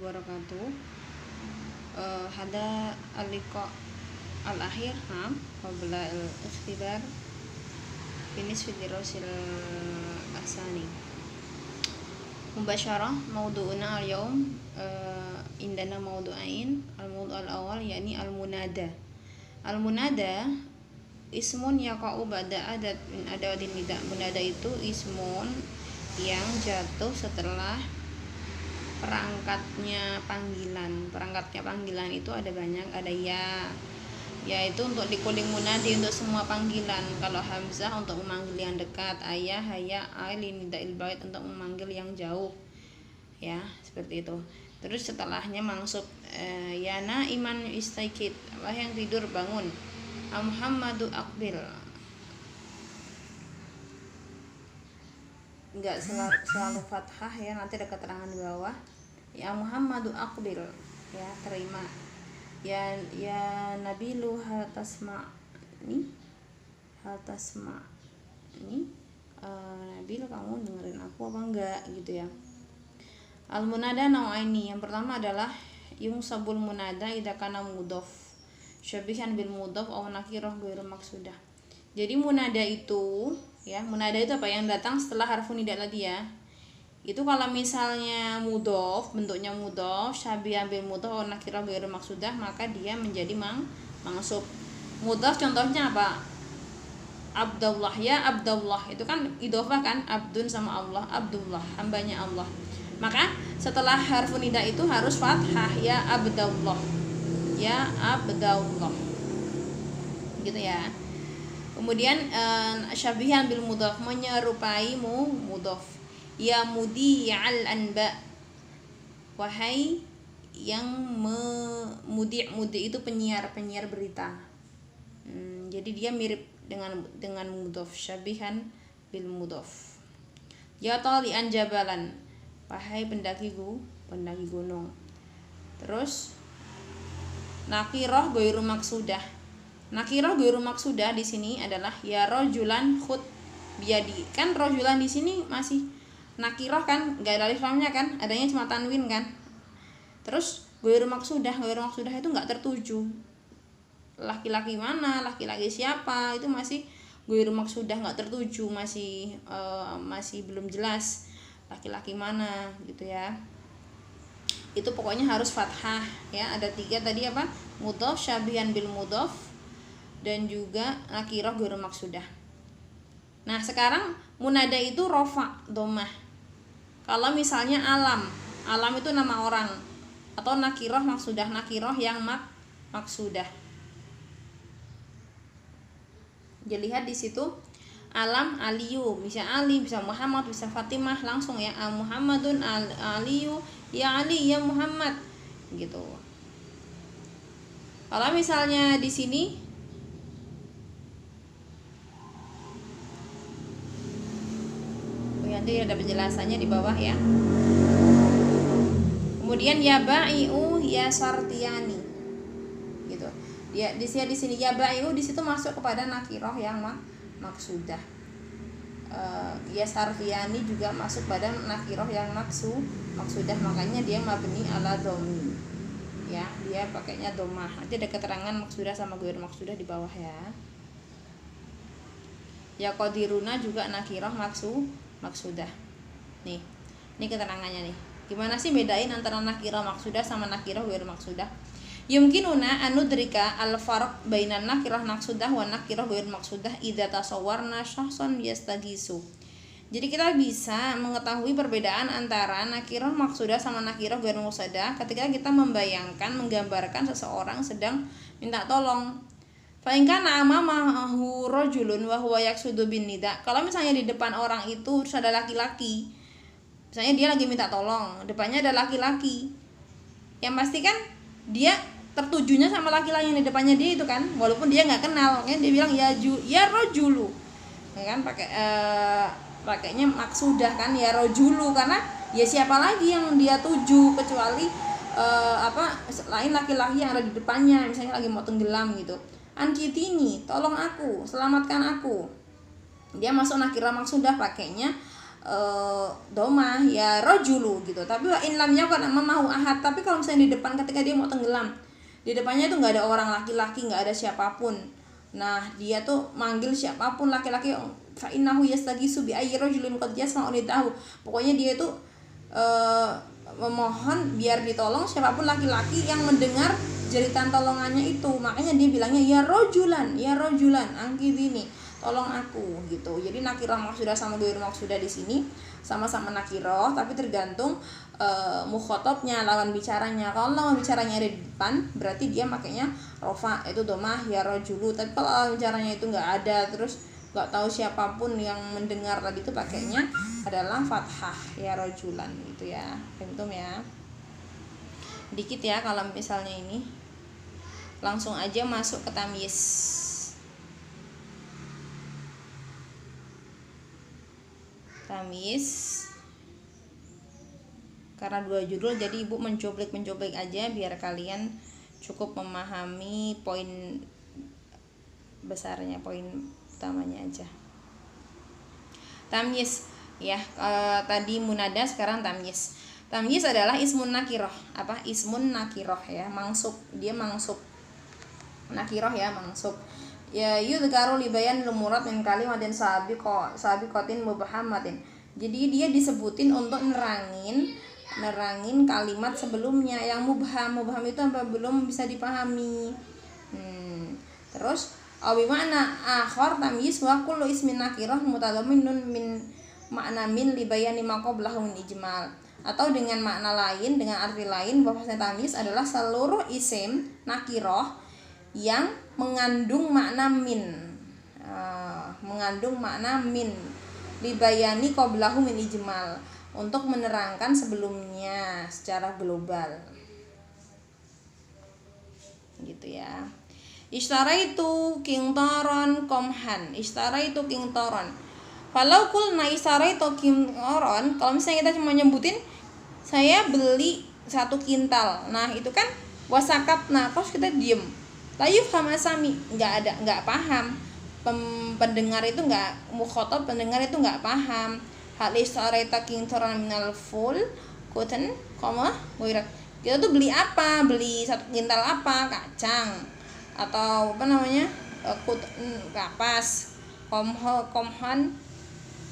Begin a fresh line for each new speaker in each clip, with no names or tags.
wabarakatuh. Hada al-liqa al-akhir qabla al-ikhtibar binisfi dirasil asani. Mubasyarah mawdu'una al-yawm indana mawdu'ain. Al-mawdu' al-awwal yakni al-munada. Al-munada ismun yaqa'u ba'da adat min adawatin nida. Munada itu ismun yang jatuh setelah perangkatnya panggilan itu ada banyak, ada ya, yaitu untuk dikuling munadi untuk semua panggilan. Kalau hamzah untuk memanggil yang dekat, ayah, haya, ailin, nidail bait untuk memanggil yang jauh, ya seperti itu. Terus setelahnya mansub, yana iman istaikid, wah yang tidur bangun. Muhammadu aqbil, enggak selalu fathah ya, nanti ada keterangan di bawah. Ya Muhammadu aqbil, ya terima. Ya Nabilu hal tasma ini Nabil, kamu dengerin aku apa enggak gitu ya. Al munada nau'aini, yang pertama adalah yung sabul munada idza kana mudhof syabihan bil mudhof aw nakirah ghairu maksudah. Jadi munada itu ya, munada itu apa? Yang datang setelah harfu nida tadi ya. Itu kalau misalnya mudhof, bentuknya mudhof, syabihan bil mudhof aw nakirah ghairu maksudah, maka dia menjadi mansub. Mudhof contohnya apa? Abdullah, ya Abdullah, itu kan idhofah kan, abdun sama Allah, Abdullah, hambanya Allah. Maka setelah harfu nida itu harus fathah, ya Abdullah, ya Abdullah, gitu ya. Kemudian syabihan bil mudhof, menyerupai mudhof. Ya mudi al anba, wahai yang mudi itu penyiar berita. Jadi dia mirip dengan mudhof, syabihan bil mudhof. Ya talian jabalan, wahai pendaki gunung. Terus nakirah ghairu maksudah. Nakirah ghairu maksudah di sini adalah ya rajulan khud biyadi. Kan rajulan di sini masih nakirah kan, enggak ada alif lamnya kan, adanya cuma tanwin kan. Terus ghairu maksudah itu enggak tertuju. Laki-laki mana, laki-laki siapa, itu masih ghairu maksudah, enggak tertuju, masih belum jelas laki-laki mana gitu ya. Itu pokoknya harus fathah ya. Ada 3 tadi apa? Mudhof, syabihan bil mudhof, dan juga nakirah ghairu maksudah. Nah, sekarang munada itu rofa dhammah. Kalau misalnya alam itu nama orang, atau nakirah maksudah, nakirah yang maksudah. Jadi lihat di situ alam Aliyu, bisa Ali, bisa Muhammad, bisa Fatimah, langsung ya Muhammadun Aliyu, ya Ali, ya Muhammad gitu. Kalau misalnya di sini nanti ada penjelasannya di bawah ya. Kemudian ya ba'iu ya sartiyani gitu. Ya di sini ya ba'iu di situ masuk kepada nakirah yang maksudah. Ya sartiyani juga masuk pada nakirah yang maksudah, makanya dia mabni ala dhammi. Ya, dia pakainya dhammah. Nanti ada keterangan maksudah sama ghairu maksudah di bawah ya. Ya qadiruna juga nakirah maksudah. Nih, ini keterangannya nih. Gimana sih bedain antara nakirah maksudah sama nakirah ghairu maksudah? Yumkinuna anudrika al-farq bainan nakirah maksudah wa nakirah ghairu maksudah idza tasawwarna syakhsan yastagisu. Jadi kita bisa mengetahui perbedaan antara nakirah maksudah sama nakirah ghairu maksudah ketika kita menggambarkan seseorang sedang minta tolong. Fa in kana amamahu rajulun wa huwa yaqsudu bin nida. Kalau misalnya di depan orang itu ada laki-laki, misalnya dia lagi minta tolong, depannya ada laki-laki, yang pasti kan dia tertujunya sama laki-laki yang di depannya dia itu kan, walaupun dia nggak kenal, kan dia bilang ya rajulu, ya kan pakainya maksudah kan, ya rajulu, karena ya siapa lagi yang dia tuju kecuali lain laki-laki yang ada di depannya, misalnya lagi mau tenggelam gitu. Ankitini, tolong aku, selamatkan aku. Dia masuk nakirah maksudah, pakainya domah ya rojulu gitu. Tapi wa in lam yakun mamahu ahad, tapi kalau misalnya di depan ketika dia mau tenggelam, di depannya itu nggak ada orang laki-laki, nggak ada siapapun. Nah dia tuh manggil siapapun laki-laki, fa innahu yastagisu bi ayyi rajulin qad yasma'u nidahu. Pokoknya dia itu memohon biar ditolong siapapun laki-laki yang mendengar jeritan tolongannya itu. Makanya dia bilangnya ya rojulan angkidini, tolong aku gitu. Jadi nakirah maksudah sama ghairu maksudah di sini sama-sama nakirah, tapi tergantung mukhatabnya, lawan bicaranya. Kalau lawan bicaranya ada di depan, berarti dia makanya rofa, itu domah ya rojulu. Tapi kalau lawan bicaranya itu nggak ada, terus nggak tahu siapapun yang mendengar tadi, itu pakainya adalah fathah ya rojulan gitu ya. Bentum ya. Dikit ya kalau misalnya ini. Langsung aja masuk ke tamyiz. Tamyiz. Karena 2 judul jadi ibu mencuplik aja biar kalian cukup memahami poin besarnya, poin utamanya aja. Tamyiz ya, tadi munada, sekarang tamyiz. Tamyiz adalah ismun nakiroh. Apa? Ismun nakiroh ya, mangsub. Dia mangsub. Nakiroh ya, mangsub. Ya yudhkaru libayan lumurad min kalimatin sabiqatin mubhamatin. Jadi dia disebutin untuk nerangin kalimat sebelumnya yang mubham. Mubham itu apa? Belum bisa dipahami. Terus awi makna akhar tamyiz wa kullu ismin nakirah mutadamminun min makna min libayani ma qablahu min ijmal. Atau dengan makna lain, dengan arti lain, bahwasanya tamyiz adalah seluruh isim nakirah yang mengandung makna min, libayani qablahu min ijmal, untuk menerangkan sebelumnya secara global gitu ya. Ishtaraitu kintaron komhan, ishtaraitu kintaron. Kalau kulna ishtaraitu kintaron, kalau misalnya kita cuma nyebutin saya beli 1 kintal, nah itu kan wasakat, nah terus kita diem, layuf hamasami, nggak paham, pendengar itu nggak, mukhatab pendengar itu nggak paham. Hal ishtaraitu kintaron minal full cotton, goirak, kita tuh beli apa, beli 1 kintal apa, kacang atau apa namanya, kapas, komhan,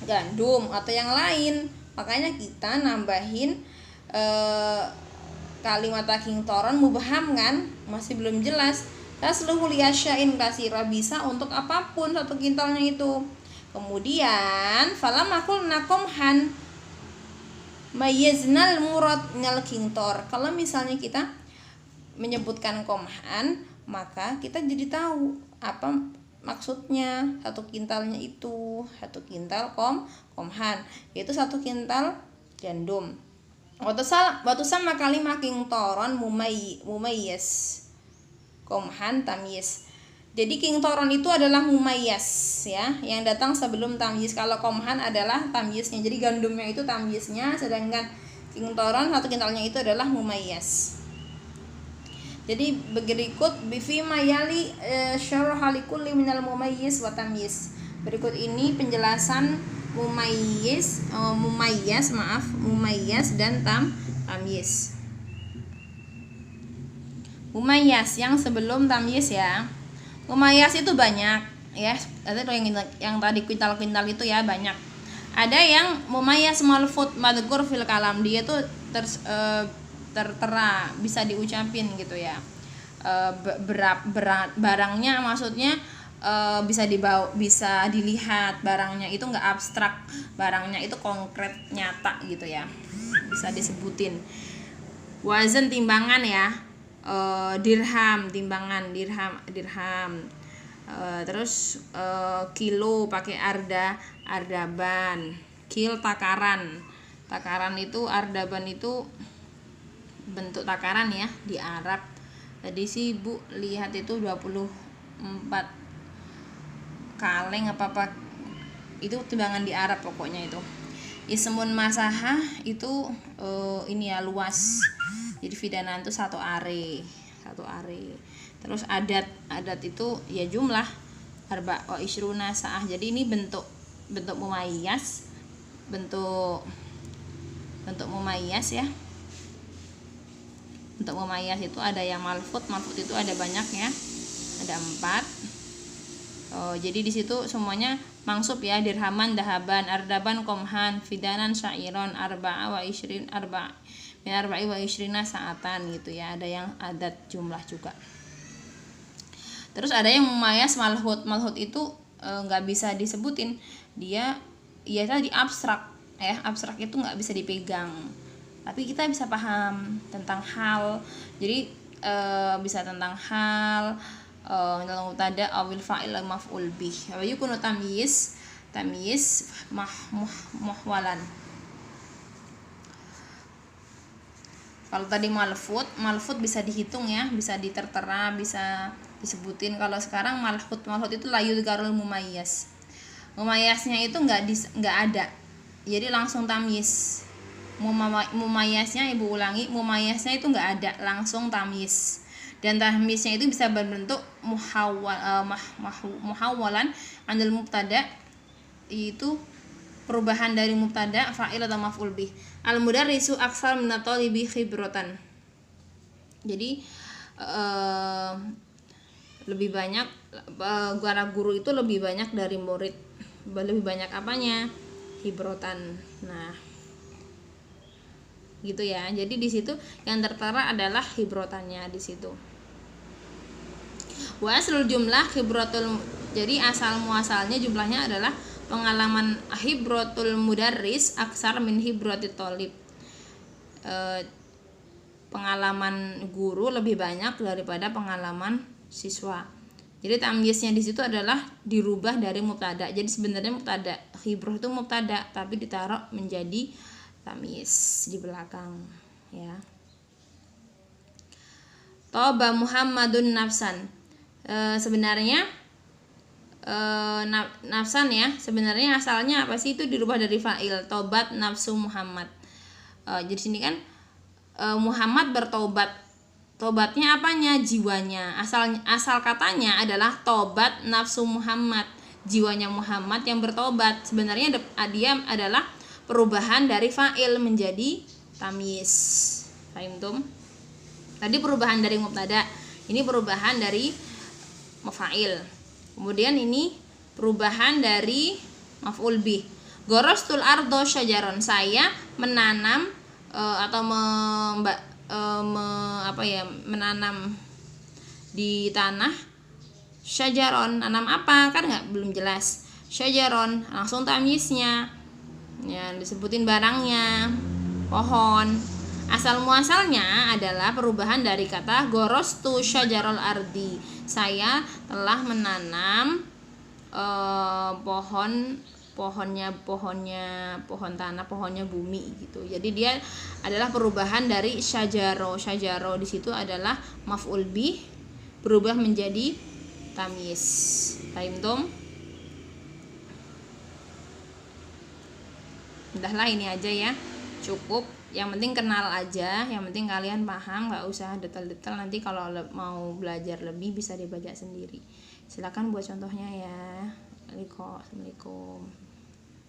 gandum atau yang lain. Makanya kita nambahin kalimat kintaron mubham kan, masih belum jelas. Tasluhu liyasyain kasira, bisa untuk apapun 1 kintalnya itu. Kemudian falam aqul nakomhan mayiznal murad minal kintor. Kalau misalnya kita menyebutkan komhan, maka kita jadi tahu apa maksudnya 1 kintalnya itu. 1 kintal komhan yaitu 1 kintal gandum. Waktu sama kalimah kintoron mumayyaz, komhan tamyiz. Jadi kintoron itu adalah mumayyaz ya, yang datang sebelum tamyiz. Kalau komhan adalah tamyiznya, jadi gandumnya itu tamyiznya, sedangkan kintoron 1 kintalnya itu adalah mumayyaz. Jadi berikut bifi mayali syarah likulli minal mumayyiz wa tamyiz. Berikut ini penjelasan mumayyaz dan tamyiz. Mumayyaz yang sebelum tamyiz ya. Mumayyaz itu banyak ya. Yang tadi kuintal-kuintal itu ya banyak. Ada yang mumayyaz malfut madhkur fil kalam, dia tuh tertera, bisa diucapin gitu ya. Barangnya maksudnya bisa dibawa, bisa dilihat, barangnya itu nggak abstrak, barangnya itu konkret, nyata gitu ya, bisa disebutin. Wazan timbangan ya, dirham timbangan, dirham. Terus kilo pakai ardaban, kil takaran itu, ardaban itu bentuk takaran ya di Arab. Tadi sih Bu lihat itu 24 kaleng apa itu timbangan di Arab pokoknya itu. Ismun masahah itu ini ya, luas. Jadi fidanan itu 1 are. Terus adat itu ya jumlah arba wa isruna sa'ah. Jadi ini bentuk mumayyaz bentuk mumayyiz ya. Untuk mumayyiz itu ada yang malfut itu ada banyak ya, ada 4. Jadi di situ semuanya mangsub ya, dirhaman, dahaban, ardaban, komhan, fidanan, syairon, arba'a wa ishrin, min arba'i wa ishrina saatan gitu ya. Ada yang adat jumlah juga. Terus ada yang mumayyiz malhut itu nggak bisa disebutin, dia ya tadi abstrak ya, abstrak itu nggak bisa dipegang, tapi kita bisa paham tentang hal. Jadi bisa tentang hal dalam mubtada awil fa'il maf'ul bih wa yakunu tamyiz muhwalan. Kalau tadi malfut bisa dihitung ya, bisa ditertera, bisa disebutin. Kalau sekarang malfut itu la yudgarul mumayyiz. Mumayyiznya itu nggak ada. Jadi langsung tamyiz. Mumayyiznya ibu ulangi, mumayyiznya itu nggak ada, langsung tamyiz. Dan tamyiznya itu bisa berbentuk muhawwalan anil mubtada, itu perubahan dari mubtada fa'il atau maf'ul bih. Al mudarrisu aksar min at-talibi khibratan. Jadi lebih banyak guru itu lebih banyak dari murid. Lebih banyak apanya? Khibrotan. Nah, gitu ya. Jadi di situ yang tertera adalah khibrotannya di situ. Wa aslul jumlah khibratul, jadi asal muasalnya jumlahnya adalah pengalaman khibratul mudarris aksar min khibratit thalib. Pengalaman guru lebih banyak daripada pengalaman siswa. Jadi tamyiznya di situ adalah dirubah dari mubtada. Jadi sebenarnya mubtada khibrah itu mubtada tapi ditaruh menjadi tamyiz di belakang ya. Toba Muhammadun nafsan. Sebenarnya nafsan ya, sebenarnya asalnya apa sih? Itu dirubah dari fa'il, tobat nafsu Muhammad. Jadi sini kan Muhammad bertobat. Tobatnya apanya? Jiwanya. Asal katanya adalah tobat nafsu Muhammad, jiwanya Muhammad yang bertobat. Sebenarnya dia adalah perubahan dari fa'il menjadi tamyiz. Fahimtum? Tadi perubahan dari mubtada, ini perubahan dari maf'il. Kemudian ini perubahan dari maf'ul bih. Gorostul ardo syajaron, saya menanam atau menanam di tanah. Syajaron, nanam apa? Kan belum jelas. Syajaron, langsung tamyiznya ya, disebutin barangnya, pohon. Asal muasalnya adalah perubahan dari kata gorostu syajarol ardi, saya telah menanam pohon tanah, pohonnya bumi gitu. Jadi dia adalah perubahan dari syajaro di situ adalah maf'ul bih berubah menjadi tamyiz. Fahimtum? Udahlah ini aja ya, cukup. Yang penting kenal aja, yang penting kalian paham, nggak usah detail-detail. Nanti kalau mau belajar lebih bisa dibaca sendiri. Silakan buat contohnya ya. Assalamualaikum.